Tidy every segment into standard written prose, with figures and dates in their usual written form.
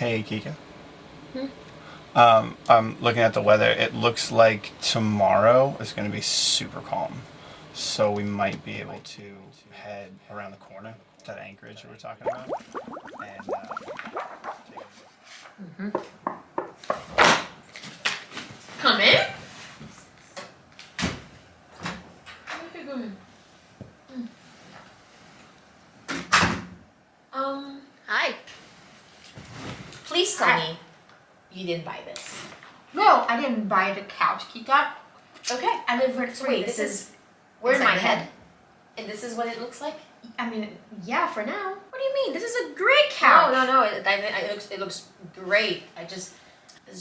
Hey, Kika. I'm looking at the weather. It looks like tomorrow is going to be super calm. So we might be able to head around the corner, that anchorage we were talking about. And Come in. Hi. Please tell me you didn't buy this. No, I didn't buy the couch, Kika. Okay. I live rent free. Wait, this is where's is my that head? And this is what it looks like? I mean, yeah, for now. What do you mean? This is a great couch. No. It looks great. It's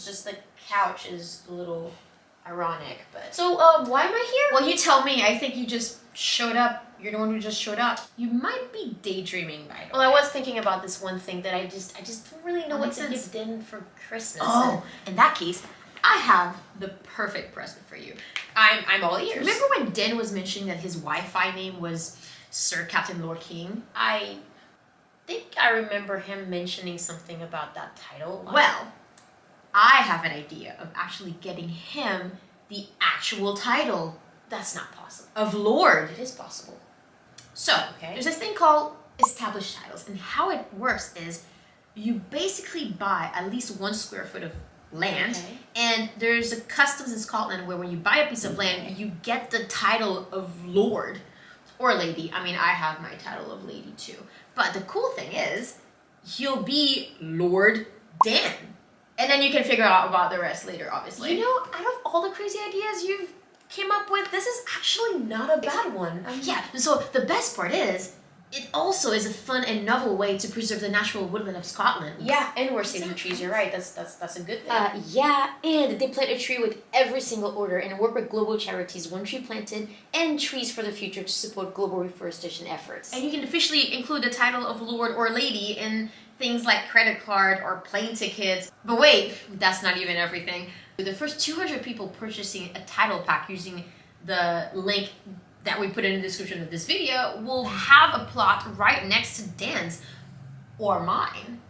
just the couch is a little ironic, but. So, why am I here? Well, you tell me. I think you just showed up. You're the one who just showed up. You might be daydreaming, by the way. Well, I was thinking about this one thing that I just don't really know what to give Din for Christmas. Oh, in that case, I have the perfect present for you. I'm all ears. Remember when Den was mentioning that his Wi-Fi name was Sir Captain Lord King? I think I remember him mentioning something about that title. Well, I have an idea of actually getting him the actual title. That's not possible. Of Lord. It is possible. So, there's this thing called established titles, and how it works is you basically buy at least 1 square foot of land, and there's a customs in Scotland where when you buy a piece of land, you get the title of Lord or Lady. I mean, I have my title of Lady too. But the cool thing is, you'll be Lord Dan. And then you can figure out about the rest later, obviously. You know, out of all the crazy ideas you've came up with, this is actually not a bad one. Yeah, so the best part is, it also is a fun and novel way to preserve the natural woodland of Scotland. Yeah, and we're saving trees, you're right, that's a good thing. Yeah, and they plant a tree with every single order and work with global charities, One Tree Planted, and Trees for the Future to support global reforestation efforts. And you can officially include the title of Lord or Lady in things like credit card or plane tickets. But wait, that's not even everything. The first 200 people purchasing a title pack using the link that we put in the description of this video will have a plot right next to Dan's or mine.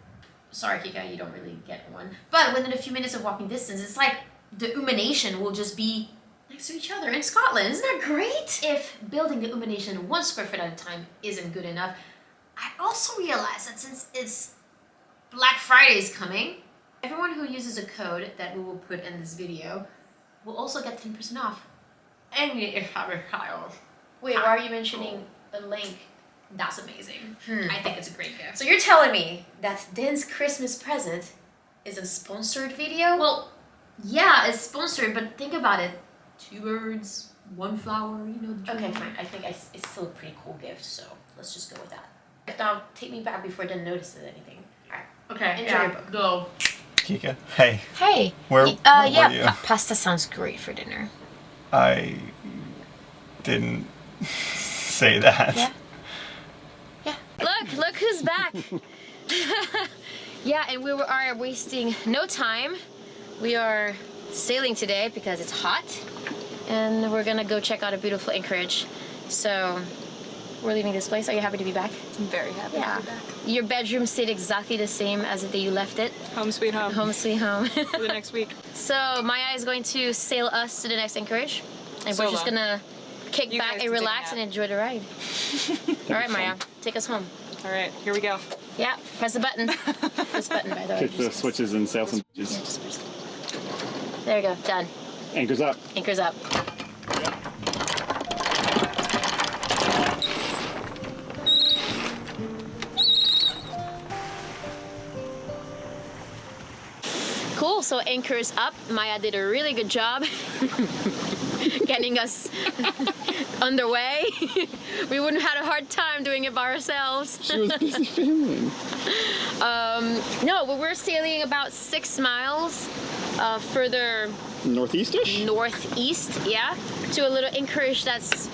Sorry, Kika, you don't really get one. But within a few minutes of walking distance, it's like the Umanation will just be next to each other in Scotland. Isn't that great? If building the Umanation 1 square foot at a time isn't good enough, I also realized that since it's Black Friday is coming, everyone who uses a code that we will put in this video will also get 10% off. And we have a child. Wait, why are you mentioning the link? That's amazing. I think it's a great gift. So you're telling me that Dan's Christmas present is a sponsored video? Well, yeah, it's sponsored, but think about it. 2 birds, 1 flower, you know. The okay, fine. I think it's still a pretty cool gift, so let's just go with that. Now, take me back before Dan notices anything. Alright. Okay, enjoy your book. Go. Kika, hey. Hey. Where were you? Pasta sounds great for dinner. I didn't say that. Yeah. Look who's back. Yeah, and we are wasting no time. We are sailing today because it's hot, and we're gonna go check out a beautiful anchorage. So we're leaving this place. Are you happy to be back? I'm very happy to be back. Your bedroom stayed exactly the same as the day you left it. Home sweet home. Home sweet home. For the next week. So Maya is going to sail us to the next anchorage, and we're just gonna kick back and relax and enjoy the ride. All right, Maya, take us home. All right, here we go. Yeah, press the button. Press the button, by the way. Kick the switches and sail some Yeah, switches. just press it. There we go, done. Anchors up. Anchor's up. Cool, so anchor's up. Maya did a really good job getting us underway. We wouldn't have had a hard time doing it by ourselves. She was busy filming. No, but we're sailing about 6 miles further Northeast-ish? northeast, yeah, to a little anchorage that's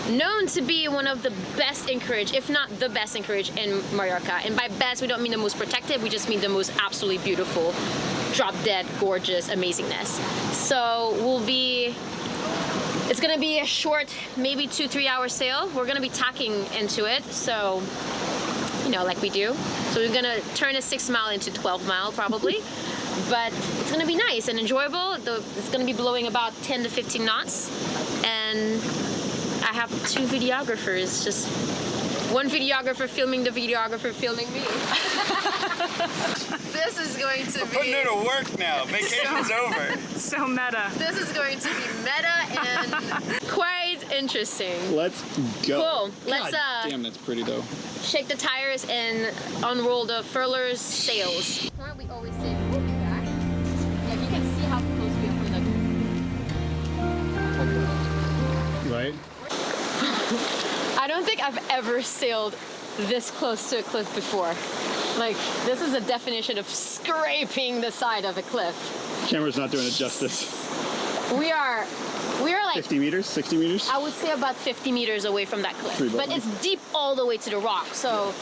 known to be one of the best anchorage, if not the best anchorage in Mallorca. And by best, we don't mean the most protected, we just mean the most absolutely beautiful, drop dead, gorgeous amazingness. So it's gonna be a short, maybe 2-3 hour sail. We're gonna be tacking into it, so you know, like we do. So we're gonna turn a 6 mile into 12 mile probably. But it's gonna be nice and enjoyable. It's gonna be blowing about 10 to 15 knots. And I have 2 videographers, just one videographer filming the videographer filming me. This is going to be... Putting her to work now. Vacation's over. So meta. This is going to be meta and quite interesting. Let's go. Cool. Let's God damn, that's pretty though. shake the tires and unroll the furlers sails. We always say back. Yeah, you can see how close we are from the... Right? I don't think I've ever sailed this close to a cliff before. Like, this is a definition of scraping the side of a cliff. Camera's not doing it justice. We are like 50 meters, 60 meters? I would say about 50 meters away from that cliff. 3 But buttons. it's deep all the way to the rock, so,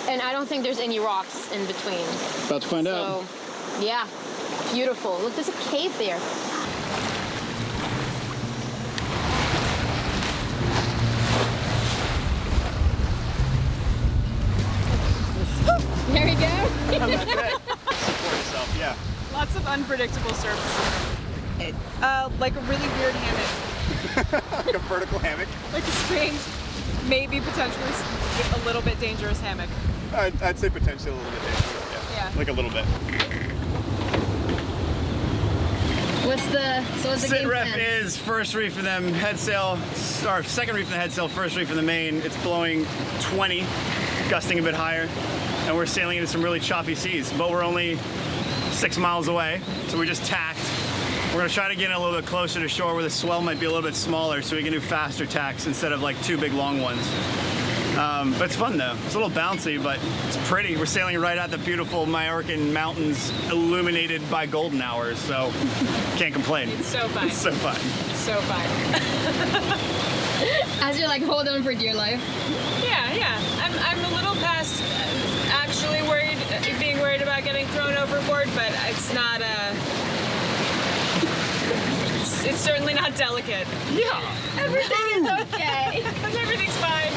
and I don't think there's any rocks in between. About to find So, out. yeah, beautiful. Look, there's a cave there. There we go. Support yourself, yeah. Lots of unpredictable surfaces. Like a really weird hammock. Like a vertical hammock. Like a strange, maybe potentially a little bit dangerous hammock. I'd say potentially a little bit dangerous, Yeah. Like a little bit. What's the Sit game rep plan? is first reef for them, head sail, or second reef for the head sail, first reef for the main. It's blowing 20, gusting a bit higher, and we're sailing into some really choppy seas, but we're only 6 miles away, so we just tacked. We're gonna try to get a little bit closer to shore where the swell might be a little bit smaller so we can do faster tacks instead of like 2 big long ones. But it's fun though. It's a little bouncy, but it's pretty. We're sailing right at the beautiful Mallorcan mountains illuminated by golden hours, so can't complain. It's so fun. It's so fun. So fun. As you're like, hold on for dear life. Yeah. I'm a little past actually being worried about getting thrown overboard, but it's not it's certainly not delicate. Yeah. Everything is okay. Everything's fine.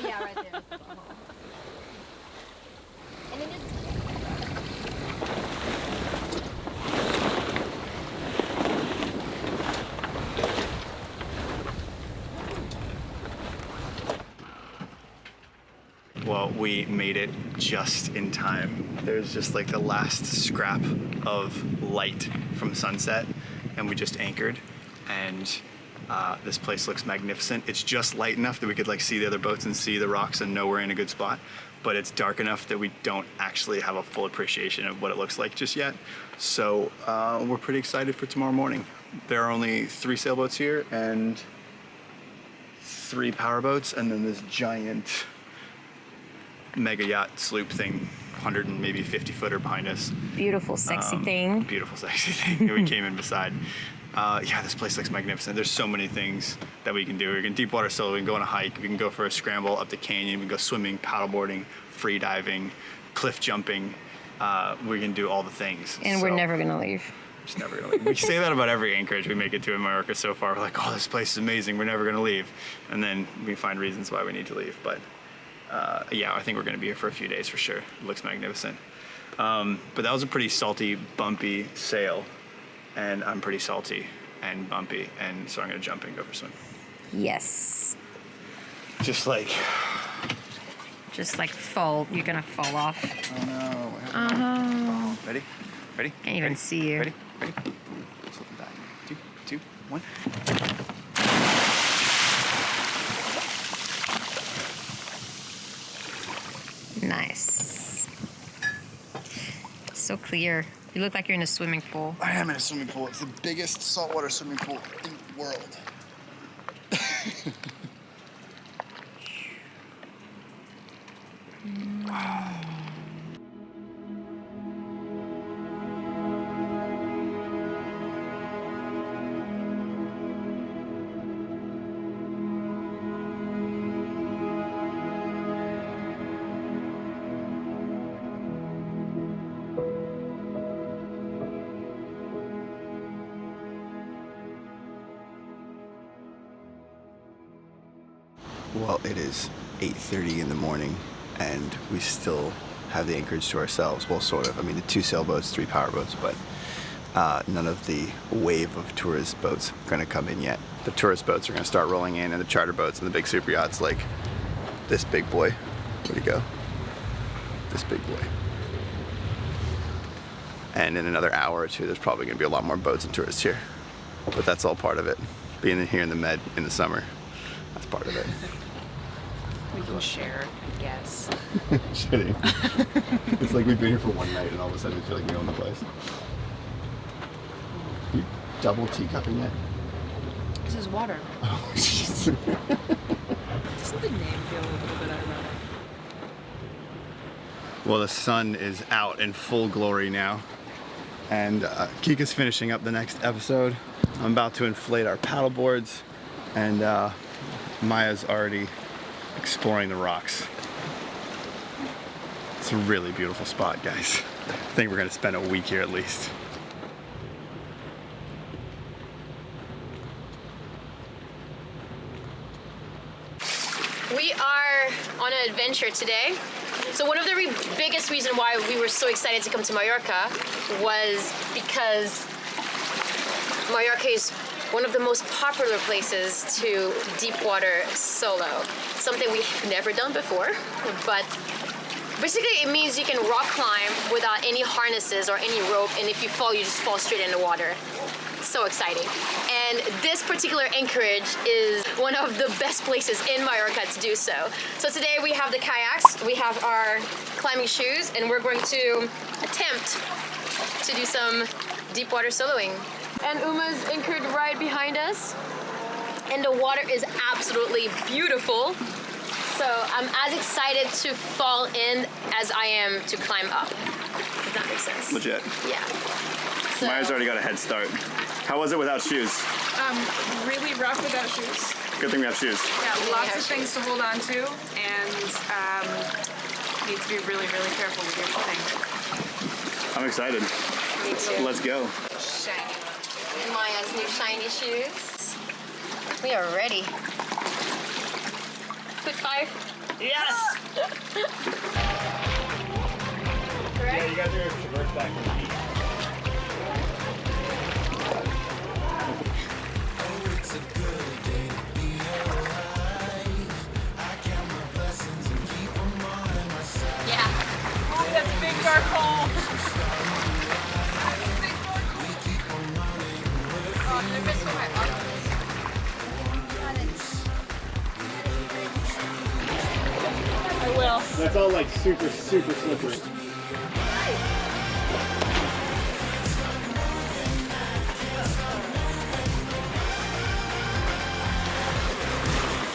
Yeah, right there. And then Well, we made it just in time. There's just like the last scrap of light from sunset, and we just anchored. And this place looks magnificent. It's just light enough that we could like see the other boats and see the rocks and know we're in a good spot. But it's dark enough that we don't actually have a full appreciation of what it looks like just yet. So we're pretty excited for tomorrow morning. There are only 3 sailboats here and 3 powerboats, and then this giant mega yacht sloop thing, 100 and maybe 50 footer behind us. beautiful, sexy thing. Beautiful, sexy thing that we came in beside. Yeah, this place looks magnificent. There's so many things that we can do. We can deep water solo, we can go on a hike, we can go for a scramble up the canyon, we can go swimming, paddleboarding, free diving, cliff jumping. We can do all the things. And we're So, never gonna leave. just never gonna leave. We say that about every anchorage we make it to in Mallorca so far. We're like, oh, this place is amazing, we're never gonna leave. And then we find reasons why we need to leave. But yeah, I think we're gonna be here for a few days for sure. It looks magnificent. But that was a pretty salty, bumpy sail. And I'm pretty salty and bumpy, and so I'm gonna jump in and go for a swim. Yes. Just like, Just like fall, you're gonna fall off. oh no. Oh. Ready? Ready? Can't even Ready? see you. Ready? Ready? Slip it back. 3, 2, 1. Nice. So clear. You look like you're in a swimming pool. I am in a swimming pool. It's the biggest saltwater swimming pool in the world. Wow. Well, it is 8:30 in the morning, and we still have the anchorage to ourselves. Well, sort of. I mean, the 2 sailboats, 3 powerboats, but none of the wave of tourist boats are going to come in yet. The tourist boats are going to start rolling in, and the charter boats and the big super yachts like this big boy. Where'd he go? This big boy. And in another hour or two, there's probably going to be a lot more boats and tourists here. But that's all part of it. Being here in the Med in the summer, that's part of it. We can share, I guess. Kidding. It's like we've been here for one night and all of a sudden we feel like we own the place. You double teacupping yet? This is water. Oh, jeez. Doesn't the name feel a little bit ironic? Well, the sun is out in full glory now. And Kika's finishing up the next episode. I'm about to inflate our paddle boards. And Maya's already exploring the rocks. It's a really beautiful spot, guys. I think we're gonna spend a week here at least. We are on an adventure today. So one of the biggest reasons why we were so excited to come to Mallorca was because Mallorca is one of the most popular places to deep water solo. Something we've never done before, but basically it means you can rock climb without any harnesses or any rope, and if you fall, you just fall straight in the water. So exciting. And this particular anchorage is one of the best places in Mallorca to do so. So today we have the kayaks, we have our climbing shoes, and we're going to attempt to do some deep water soloing. And Uma's anchored right behind us. And the water is absolutely beautiful. So I'm as excited to fall in as I am to climb up. If that makes sense. Legit. Yeah. So, Maya's already got a head start. How was it without shoes? Really rough without shoes. Good thing we have shoes. Yeah, lots of things to hold on to, and need to be really, really careful with your thing. I'm excited. me too. Let's go. Shiny. Maya's new shiny shoes. We are ready. Foot 5. Yes! Yeah, you gotta do a traverse back with feet. That's a big dark hole. I will. That's all like super, super slippery.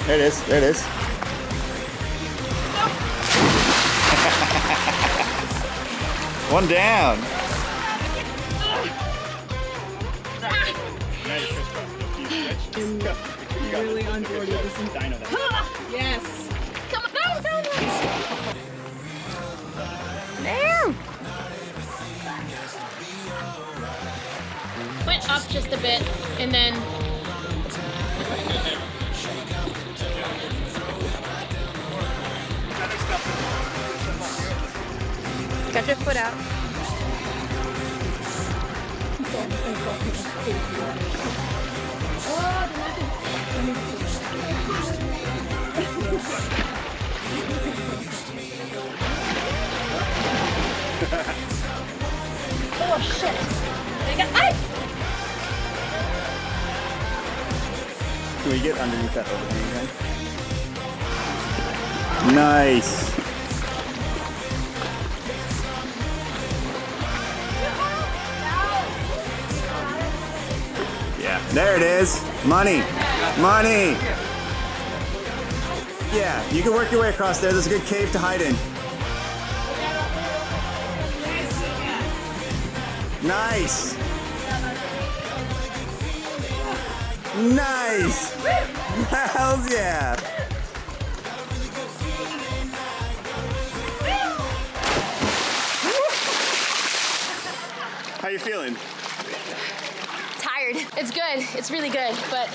There it is. There it is. One down. Really on board with this. Yes. Come on. No. There. Went up just a bit and then. Got your foot out. Oh shit! Can we get underneath that overhang then? Nice. There it is. Money. Money. Yeah, you can work your way across there. There's a good cave to hide in. Nice. Nice. Hells yeah. How you feeling? Tired. It's good. It's really good, but.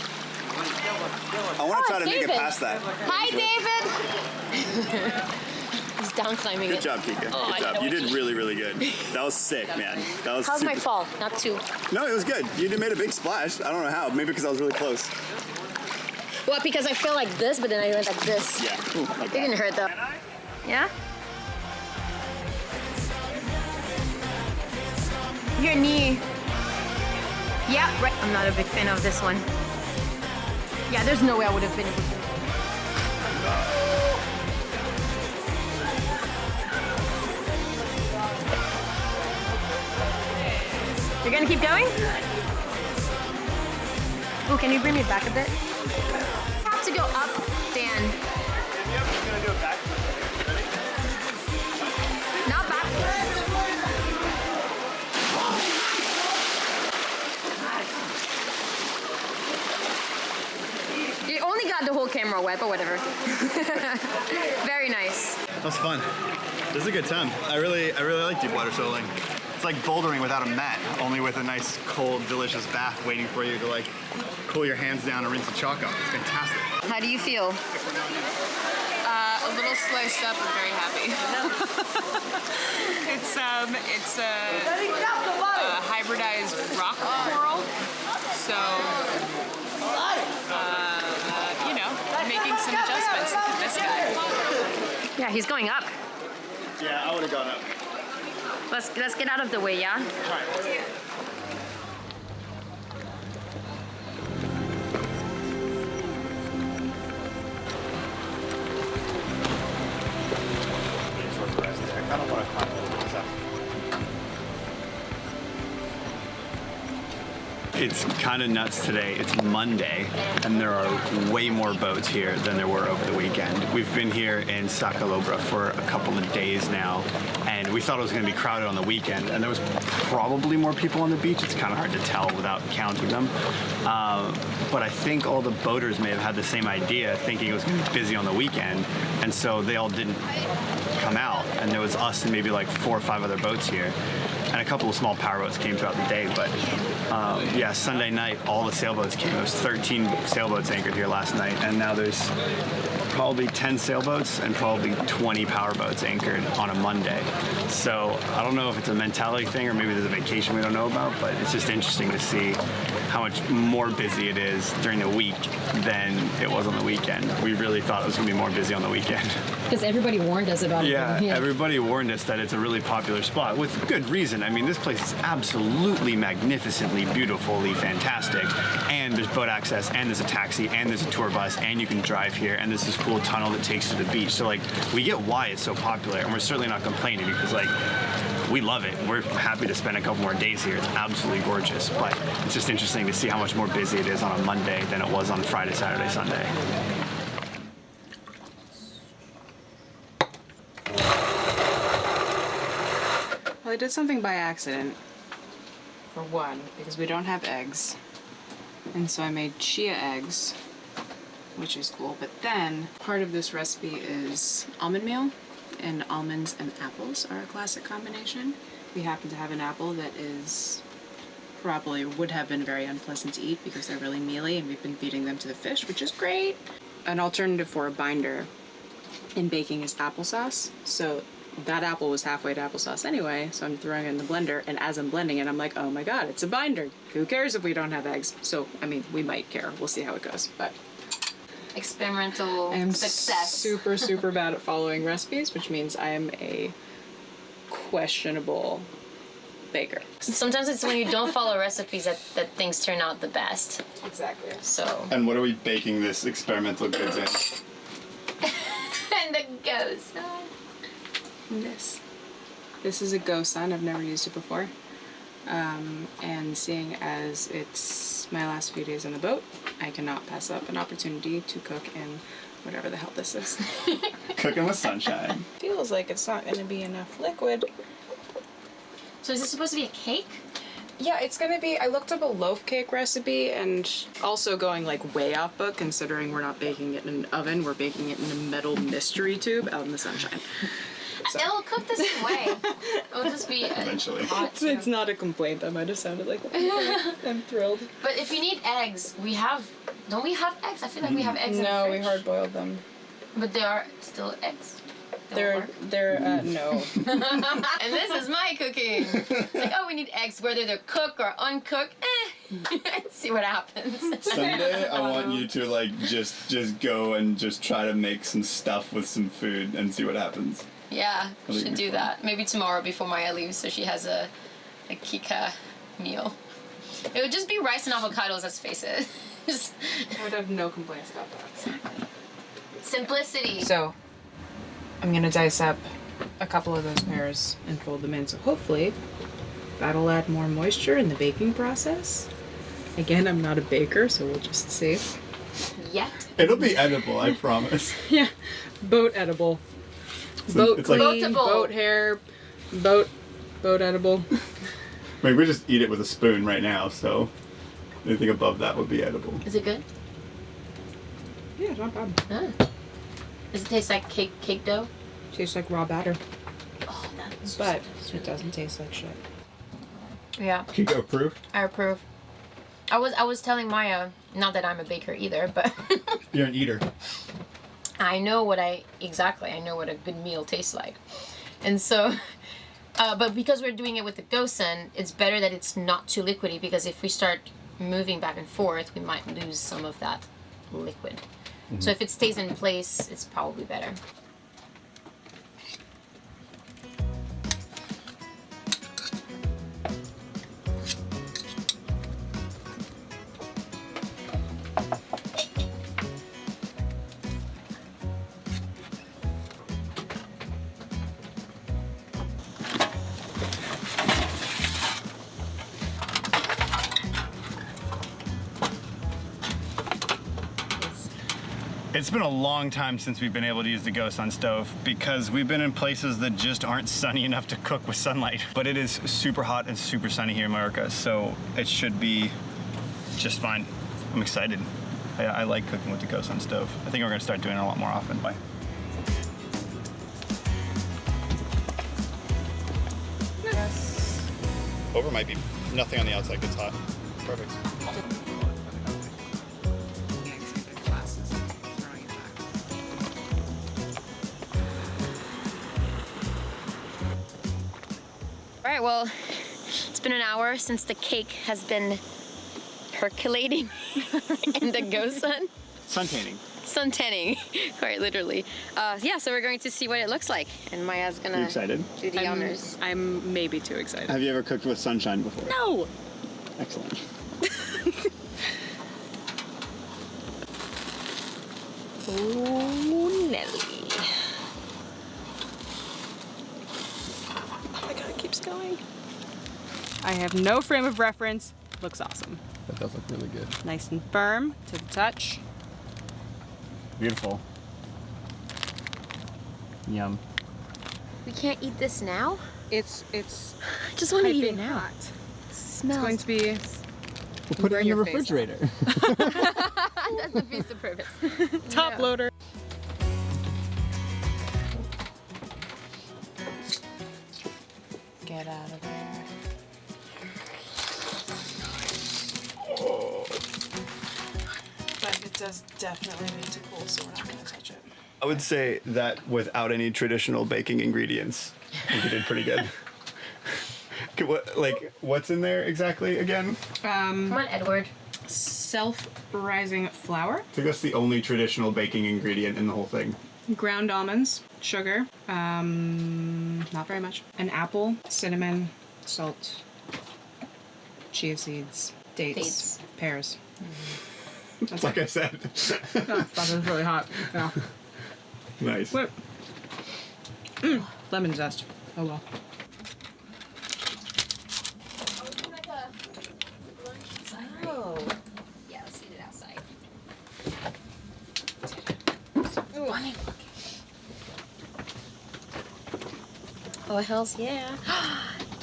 I want to try to David. make it past that. Hi, David. He's down climbing Good it. job, Kika. Oh, Good job. You did really, really good. That was sick, man. That was How's my super- fall? Not too. No, it was good. You made a big splash. I don't know how. Maybe because I was really close. Well, because I feel like this, but then I went like this. Yeah. Ooh, like It that. didn't hurt though. Yeah? Your knee. Yeah, right. I'm not a big fan of this one. Yeah, there's no way I would have been able to. You're gonna keep going? Oh, can you bring me back a bit? I have to go up, Dan. Not back. You only got the whole camera wet, but whatever. Very nice. That was fun. This is a good time. I really like deep water soloing. It's like bouldering without a mat, only with a nice, cold, delicious bath waiting for you to like cool your hands down and rinse the chalk off. It's fantastic. How do you feel? A little sliced up and very happy. it's a hybridized rock coral, so you know, making some adjustments to this guy. Yeah, he's going up. Yeah, I would have gone up. Let's get out of the way, yeah? I don't want to climb over this up. It's kind of nuts today. It's Monday, and there are way more boats here than there were over the weekend. We've been here in Sa Calobra for a couple of days now, and we thought it was going to be crowded on the weekend, and there was probably more people on the beach. It's kind of hard to tell without counting them. But I think all the boaters may have had the same idea, thinking it was going to be busy on the weekend, and so they all didn't come out, and there was us and maybe like 4 or 5 other boats here, and a couple of small powerboats came throughout the day. But yeah, Sunday night all the sailboats came. There was 13 sailboats anchored here last night, and now there's probably 10 sailboats and probably 20 powerboats anchored on a Monday. So I don't know if it's a mentality thing or maybe there's a vacation we don't know about, but it's just interesting to see how much more busy it is during the week than it was on the weekend. We really thought it was going to be more busy on the weekend. Because everybody warned us about it. Yeah, everybody warned us that it's a really popular spot with good reason. I mean, this place is absolutely magnificently, beautifully fantastic. And there's boat access, and there's a taxi, and there's a tour bus, and you can drive here, and there's this cool tunnel that takes you to the beach. So like, we get why it's so popular, and we're certainly not complaining because like, we love it. We're happy to spend a couple more days here. It's absolutely gorgeous, but it's just interesting to see how much more busy it is on a Monday than it was on Friday, Saturday, Sunday. Well, I did something by accident, for one, because we don't have eggs. And so I made chia eggs, which is cool. But then, part of this recipe is almond meal, and almonds and apples are a classic combination. We happen to have an apple that is probably would have been very unpleasant to eat because they're really mealy, and we've been feeding them to the fish, which is great. An alternative for a binder in baking is applesauce. So that apple was halfway to applesauce anyway, so I'm throwing it in the blender, and as I'm blending it, I'm like, oh my god, it's a binder. Who cares if we don't have eggs? So, I mean, we might care. We'll see how it goes, but Experimental I am success. super, super bad at following recipes, which means I am a questionable baker. Sometimes it's when you don't follow recipes that things turn out the best. Exactly. So. And what are we baking this experimental goods in? And the ghost. This is a Go Sun. I've never used it before. And seeing as it's It's my last few days on the boat. I cannot pass up an opportunity to cook in whatever the hell this is. Cooking with sunshine. Feels like it's not gonna be enough liquid. So is this supposed to be a cake? Yeah, it's gonna be, I looked up a loaf cake recipe and also going like way off book considering we're not baking it in an oven, we're baking it in a metal mystery tube out in the sunshine. So. It'll cook the same way. It'll just be Eventually. hot. It's not a complaint, that might have sounded like I'm thrilled. But if you need eggs, don't we have eggs? I feel like we have eggs in the No, we fridge. hard boiled them. But they are still eggs. They're no. And this is my cooking. It's like, oh, we need eggs, whether they're cooked or uncooked. See what happens. Someday I want you to like just go and just try to make some stuff with some food and see what happens. Yeah, we That'd should be do fun. that. Maybe tomorrow before Maya leaves, so she has a Kika meal. It would just be rice and avocados, let's face it. Just I would have no complaints about that. simplicity. So, I'm gonna dice up a couple of those pears and fold them in. So hopefully, that'll add more moisture in the baking process. Again, I'm not a baker, so we'll just see. Yeah. It'll be edible, I promise. Yeah, boat edible. Boat it's like- clean, Boatable. boat hair, boat edible. I mean, we just eat it with a spoon right now, so anything above that would be edible. Is it good? Yeah, not bad. Ah. Does it taste like cake dough? Tastes like raw batter, Oh, that's but it doesn't taste like shit. Yeah, Kiko approve? I approve. I was telling Maya, not that I'm a baker either, but You're an eater. I know what I know what a good meal tastes like. And so, but because we're doing it with the gosen, it's better that it's not too liquidy, because if we start moving back and forth, we might lose some of that liquid. So if it stays in place, it's probably better. It's been a long time since we've been able to use the GoSun stove because we've been in places that just aren't sunny enough to cook with sunlight. But it is super hot and super sunny here in Mallorca, so it should be just fine. I'm excited. I like cooking with the GoSun stove. I think we're gonna start doing it a lot more often. Bye. Over might be nothing on the outside gets hot. Perfect. All right, well, it's been an hour since the cake has been percolating in the GoSun. Sun tanning. Sun tanning, quite literally. Yeah, so we're going to see what it looks like, and Maya's You gonna excited? do the honors. I'm maybe too excited. Have you ever cooked with sunshine before? No! Excellent. Oh, Nelly. Oh my god, it keeps going. I have no frame of reference. Looks awesome. That does look really good. Nice and firm to the touch. Beautiful. Yum. We can't eat this now? It's I just want to eat it piping now. hot. It It's smells. going to be We'll put it Burn in your your face refrigerator. That's the piece of purpose. top No. loader. Get out of there. But it does definitely need to cool, so we're not going to touch it. I would say that without any traditional baking ingredients, I think you did pretty good. What's in there exactly again? Come on, Edward. Self-rising flour, I think that's the only traditional baking ingredient in the whole thing. ground almonds, sugar, not very much, an apple, cinnamon, salt, chia seeds, dates. Pears. That's like I said. Oh, that was really hot. Yeah. Nice. What? Lemon zest. Oh well. Oh. funny. Oh, hells yeah.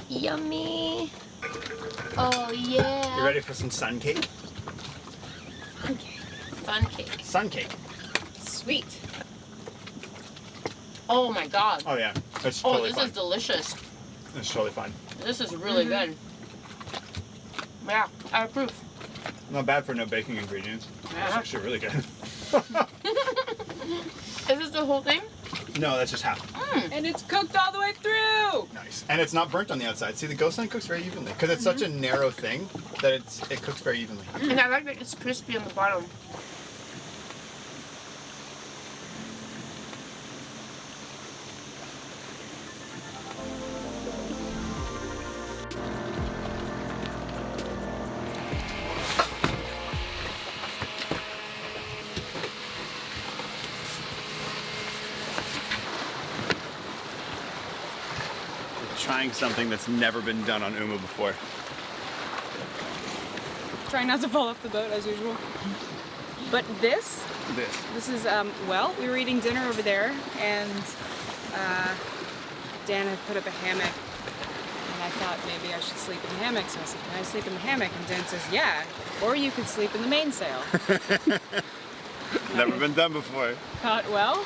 Yummy. Oh, yeah. You ready for some sun cake? Fun cake. Fun cake. Sun cake. Sweet. Oh my god. Oh yeah, it's Oh, totally this fine. is delicious. It's totally fine. This is really good. Yeah, I approve. Not bad for no baking ingredients. It's Yeah. actually really good. Is this the whole thing? No, that's just half. And it's cooked all the way through. Nice. And it's not burnt on the outside. See, the ghost line cooks very evenly because it's such a narrow thing that it cooks very evenly. And I like that it's crispy on the bottom. Trying something that's never been done on Uma before. Trying not to fall off the boat as usual. But this is, well, we were eating dinner over there and Dan had put up a hammock and I thought maybe I should sleep in the hammock. So I said, can I sleep in the hammock? And Dan says, yeah, or you could sleep in the mainsail. Never been done before. Thought, well,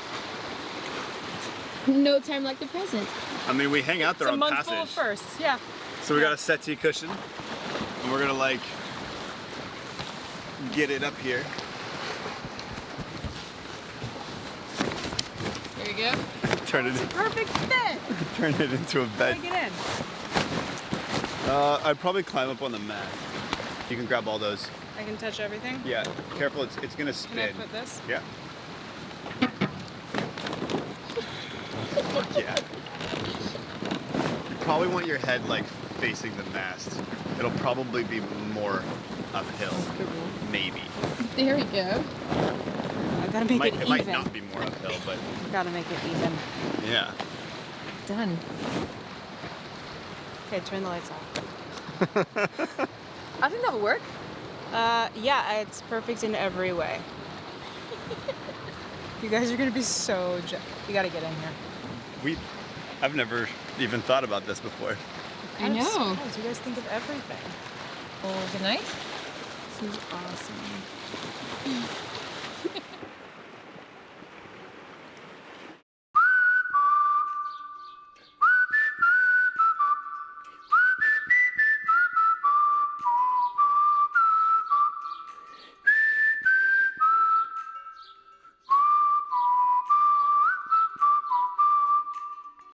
No time like the present. I mean, we hang out there it's a on month passage. full of firsts, yeah. So we got a settee cushion, and we're gonna like get it up here. There you go. Turn it, Perfect fit. turn it into a bed. Take it in. I'd probably climb up on the mat. You can grab all those. I can touch everything. Yeah, careful. It's gonna Can I spin. put this? Yeah. Yeah. You probably want your head like facing the mast. It'll probably be more uphill. Maybe. There we go. I gotta make It it might even. not be more uphill, but Gotta make it even. yeah. Done. Okay, turn the lights off. I think that would work. Yeah, it's perfect in every way. You guys are gonna be so you gotta get in here. I've never even thought about this before. I know. Surprised. You guys think of everything. Well, good night. This is awesome.